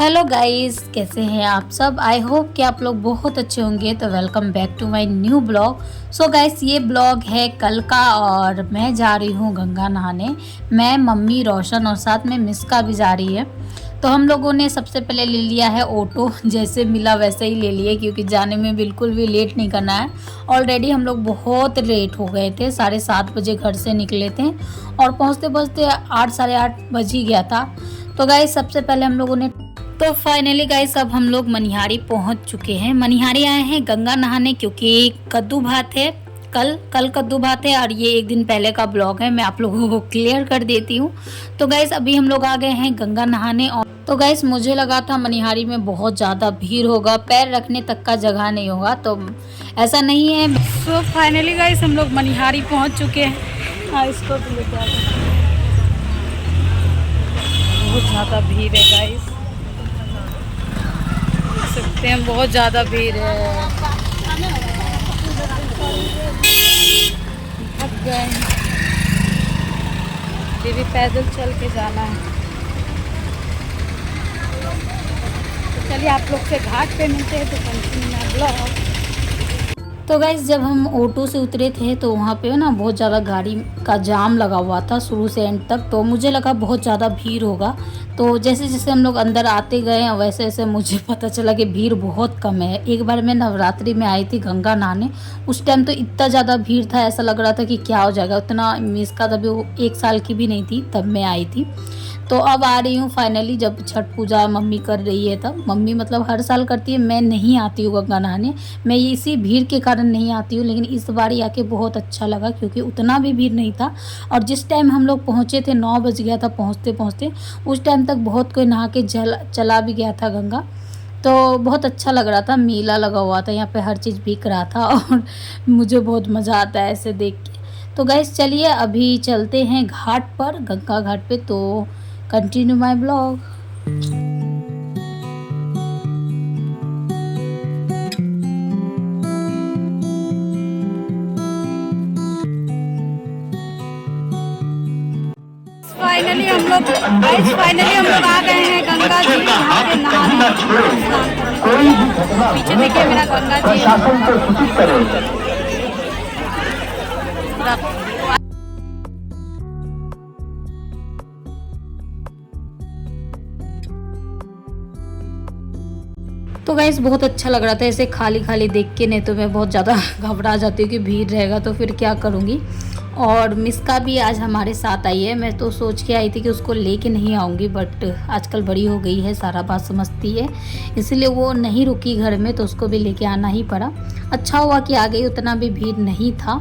Hello guys, कैसे हैं आप सब। आई होप कि आप लोग बहुत अच्छे होंगे। तो welcome back to my new blog. So guys, ये ब्लॉग है कल का और मैं जा रही हूँ गंगा नहाने। मैं, मम्मी, रोशन और साथ में मिस्का भी जा रही है। तो हम लोगों ने सबसे पहले ले लिया है ऑटो, जैसे मिला वैसे ही ले लिए क्योंकि जाने में बिल्कुल भी लेट नहीं करना है। ऑलरेडी हम लोग बहुत लेट हो गए थे, 7:30 बजे घर से निकले थे और पहुँचते पहुँचते 8 साढ़े 8 बज ही गया था। तो गाइस, सबसे पहले हम लोगों ने तो फाइनली गाइस अब हम लोग मनिहारी पहुंच चुके हैं। मनिहारी आए हैं गंगा नहाने क्योंकि कद्दू भात है। कल कद्दू भात है और ये एक दिन पहले का ब्लॉग है, मैं आप लोगों को क्लियर कर देती हूँ। तो गाइस अभी हम लोग आ गए हैं गंगा नहाने। और तो गाइस मुझे लगा था मनिहारी में बहुत ज़्यादा भीड़ होगा, पैर रखने तक का जगह नहीं होगा, तो ऐसा नहीं है। तो फाइनली गाइस हम लोग मनिहारी पहुँच चुके हैं। हाँ, इसको भी लेके आ गए। बहुत ज़्यादा भीड़ है गाइस, सकते हैं बहुत ज़्यादा भीड़ है। थक गए, ये भी पैदल चल के जाना है। तो चलिए आप लोग से घाट पे मिलते हैं, तो कंटिन्यू में ब्लॉग। तो गाइस जब हम ऑटो से उतरे थे तो वहाँ पे ना बहुत ज़्यादा गाड़ी का जाम लगा हुआ था शुरू से एंड तक, तो मुझे लगा बहुत ज़्यादा भीड़ होगा। तो जैसे जैसे हम लोग अंदर आते गए वैसे वैसे मुझे पता चला कि भीड़ बहुत कम है। एक बार मैं नवरात्रि में आई थी गंगा नहाने, उस टाइम तो इतना ज़्यादा भीड़ था, ऐसा लग रहा था कि क्या हो जाएगा। उतना मिस का तभी वो 1 साल की भी नहीं थी तब मैं आई थी। तो अब आ रही हूँ फाइनली, जब छठ पूजा मम्मी कर रही है तब। मम्मी मतलब हर साल करती है, मैं नहीं आती हूँ गंगा नहाने, मैं इसी भीड़ के कारण नहीं आती हूँ। लेकिन इस बार ही आके बहुत अच्छा लगा क्योंकि उतना भी भीड़ नहीं था। और जिस टाइम हम लोग पहुँचे थे 9 बज गया था पहुँचते पहुँचते, उस टाइम तक बहुत कोई नहा के चला भी गया था गंगा। तो बहुत अच्छा लग रहा था, मेला लगा हुआ था यहाँ पे, हर चीज़ बिक रहा था और मुझे बहुत मज़ा आता है ऐसे देख के। तो गैस चलिए अभी चलते हैं घाट पर, गंगा घाट पे। तो कंटिन्यू माय ब्लॉग। फाइनली हम लोग आ गए हैं गंगा जी यहाँ पे नहाने, स्नान करने। पीछे देखिए मेरा गंगा जी। तो गाइस बहुत अच्छा लग रहा था ऐसे खाली खाली देख के, नहीं तो मैं बहुत ज़्यादा घबरा जाती हूँ कि भीड़ रहेगा तो फिर क्या करूँगी। और मिस्का भी आज हमारे साथ आई है। मैं तो सोच के आई थी कि उसको लेके नहीं आऊँगी, बट आजकल बड़ी हो गई है, सारा बात समझती है, इसलिए वो नहीं रुकी घर में, तो उसको भी लेके आना ही पड़ा। अच्छा हुआ कि आ गई, उतना भी भीड़ नहीं था।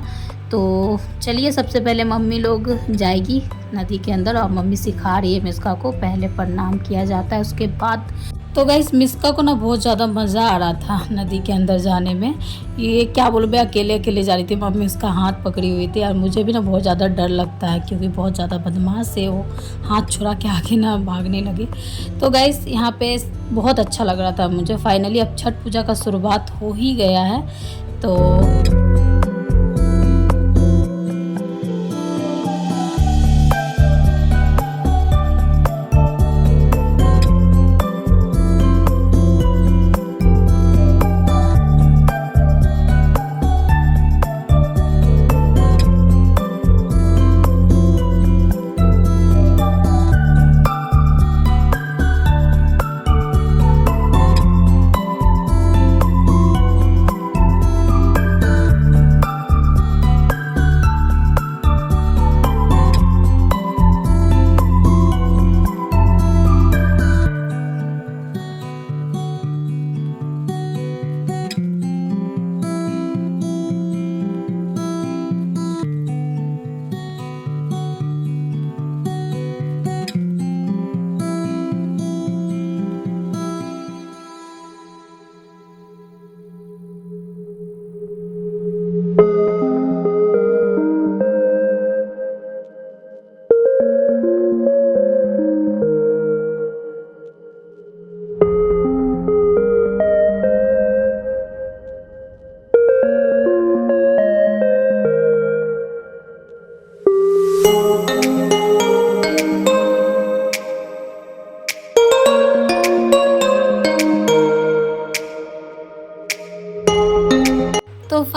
तो चलिए सबसे पहले मम्मी लोग जाएगी नदी के अंदर और मम्मी सिखा रही है मिस्का को, पहले प्रणाम किया जाता है उसके बाद। तो गाइस मिस्का को ना बहुत ज़्यादा मज़ा आ रहा था नदी के अंदर जाने में। ये क्या बोलूँ, मैं अकेले अकेले जा रही थी, मम्मी उसका हाथ पकड़ी हुई थी। और मुझे भी ना बहुत ज़्यादा डर लगता है क्योंकि बहुत ज़्यादा बदमाश है वो, हाथ छुड़ा के आगे ना भागने लगे। तो गाइस यहाँ पे बहुत अच्छा लग रहा था मुझे। फाइनली अब छठ पूजा का शुरुआत हो ही गया है। तो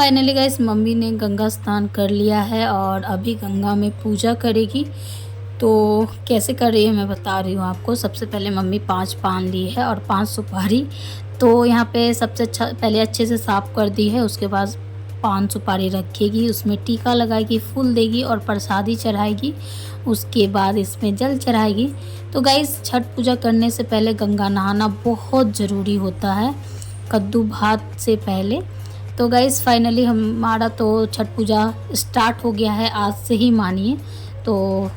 फाइनली गाइस मम्मी ने गंगा स्नान कर लिया है और अभी गंगा में पूजा करेगी। तो कैसे कर रही है मैं बता रही हूँ आपको। सबसे पहले मम्मी 5 पान ली है और 5 सुपारी। तो यहाँ पे सबसे अच्छा पहले अच्छे से साफ़ कर दी है। उसके बाद 5 सुपारी रखेगी, उसमें टीका लगाएगी, फूल देगी और प्रसादी चढ़ाएगी। उसके बाद इसमें जल चढ़ाएगी। तो गाइस छठ पूजा करने से पहले गंगा नहाना बहुत ज़रूरी होता है, कद्दू भात से पहले। तो गाइस फाइनली हमारा तो छठ पूजा स्टार्ट हो गया है, आज से ही मानिए। तो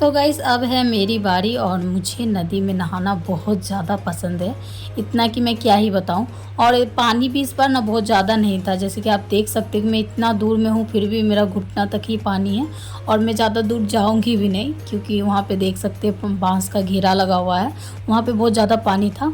गाइस अब है मेरी बारी और मुझे नदी में नहाना बहुत ज़्यादा पसंद है, इतना कि मैं क्या ही बताऊं। और पानी भी इस बार ना बहुत ज़्यादा नहीं था, जैसे कि आप देख सकते हैं कि मैं इतना दूर में हूँ फिर भी मेरा घुटना तक ही पानी है। और मैं ज़्यादा दूर जाऊंगी भी नहीं, क्योंकि वहाँ पे देख सकते हैं बांस का घेरा लगा हुआ है, वहाँ पे बहुत ज़्यादा पानी था।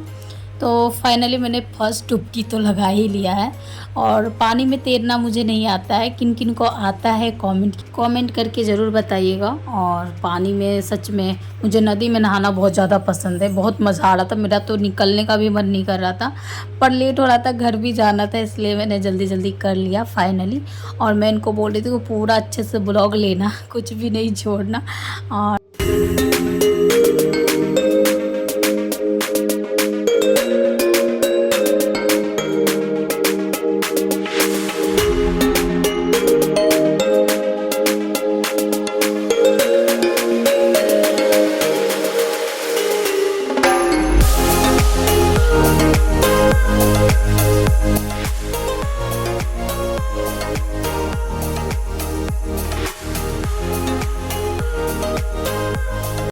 तो फाइनली मैंने फर्स्ट डुबकी तो लगा ही लिया है। और पानी में तैरना मुझे नहीं आता है, किन किन को आता है कमेंट करके ज़रूर बताइएगा। और पानी में सच में मुझे नदी में नहाना बहुत ज़्यादा पसंद है, बहुत मज़ा आ रहा था। मेरा तो निकलने का भी मन नहीं कर रहा था, पर लेट हो रहा था, घर भी जाना था, इसलिए मैंने जल्दी जल्दी कर लिया फाइनली। और मैं इनको बोल रही थी कि पूरा अच्छे से ब्लॉग लेना, कुछ भी नहीं छोड़ना। और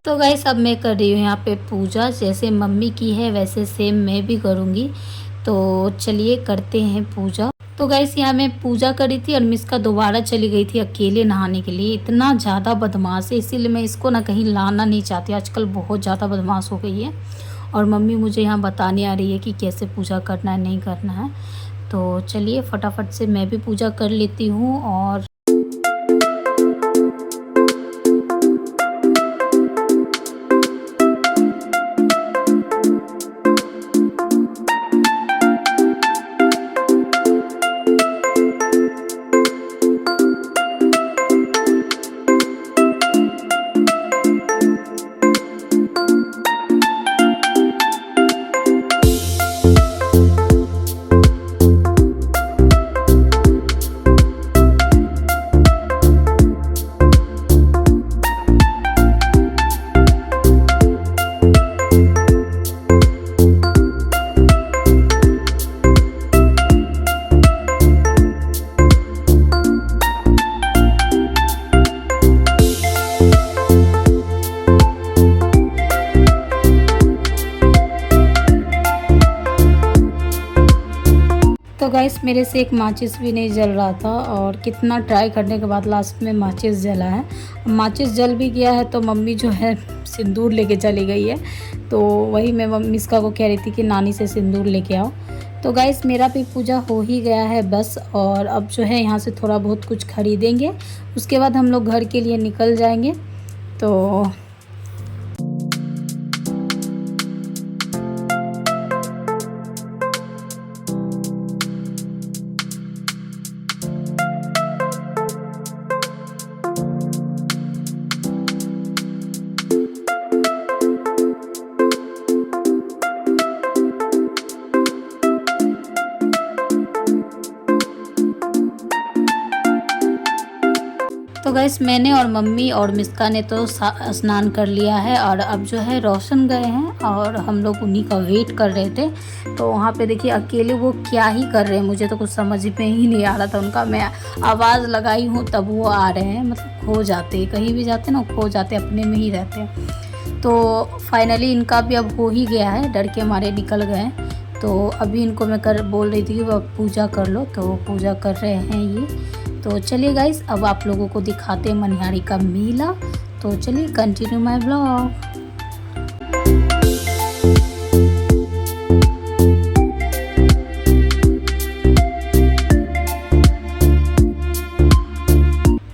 तो गाइस अब मैं कर रही हूँ यहाँ पे पूजा, जैसे मम्मी की है वैसे सेम मैं भी करूँगी। तो चलिए करते हैं पूजा। तो गाइस यहाँ मैं पूजा करी थी और मिस्का दोबारा चली गई थी अकेले नहाने के लिए। इतना ज़्यादा बदमाश है, इसीलिए मैं इसको ना कहीं लाना नहीं चाहती, आजकल बहुत ज़्यादा बदमाश हो गई है। और मम्मी मुझे यहाँ बताने आ रही है कि कैसे पूजा करना है नहीं करना है। तो चलिए फटाफट से मैं भी पूजा कर लेती हूँ। और तो गाइस मेरे से एक माचिस भी नहीं जल रहा था, और कितना ट्राई करने के बाद लास्ट में माचिस जला है। माचिस जल भी गया है तो मम्मी जो है सिंदूर लेके चली गई है। तो वही मैं मम्मी इसका को कह रही थी कि नानी से सिंदूर लेके आओ। तो गाइस मेरा भी पूजा हो ही गया है बस। और अब जो है यहाँ से थोड़ा बहुत कुछ खरीदेंगे, उसके बाद हम लोग घर के लिए निकल जाएंगे। तो गाइस मैंने और मम्मी और मिस्का ने तो स्नान कर लिया है। और अब जो है रोशन गए हैं और हम लोग उन्हीं का वेट कर रहे थे। तो वहाँ पे देखिए अकेले वो क्या ही कर रहे हैं, मुझे तो कुछ समझ में ही नहीं आ रहा था उनका। मैं आवाज़ लगाई हूँ तब वो आ रहे हैं, मतलब खो जाते, कहीं भी जाते ना खो जाते, अपने में ही रहते हैं। तो फाइनली इनका भी अब हो ही गया है, डर के मारे निकल गए। तो अभी इनको मैं बोल रही थी कि वो पूजा कर लो, तो वो पूजा कर रहे हैं ये। तो चलिए गाइस अब आप लोगों को दिखाते हैं मनिहारी का मेला। तो चलिए कंटिन्यू माय ब्लॉग।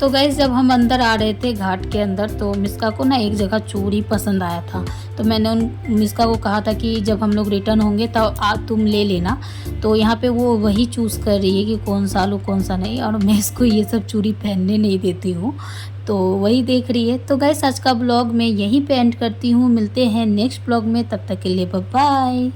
तो गाइस जब हम अंदर आ रहे थे घाट के अंदर, तो मिस्का को ना एक जगह चूड़ी पसंद आया था। तो मैंने उन मिस्का को कहा था कि जब हम लोग रिटर्न होंगे तब तुम ले लेना। तो यहाँ पे वो वही चूज़ कर रही है कि कौन सा लो कौन सा नहीं, और मैं इसको ये सब चूड़ी पहनने नहीं देती हूँ, तो वही देख रही है। तो गाइस आज का ब्लॉग मैं यहीं पे एंड करती हूँ, मिलते हैं नेक्स्ट ब्लॉग में, तब तक के लिए बाय बाय।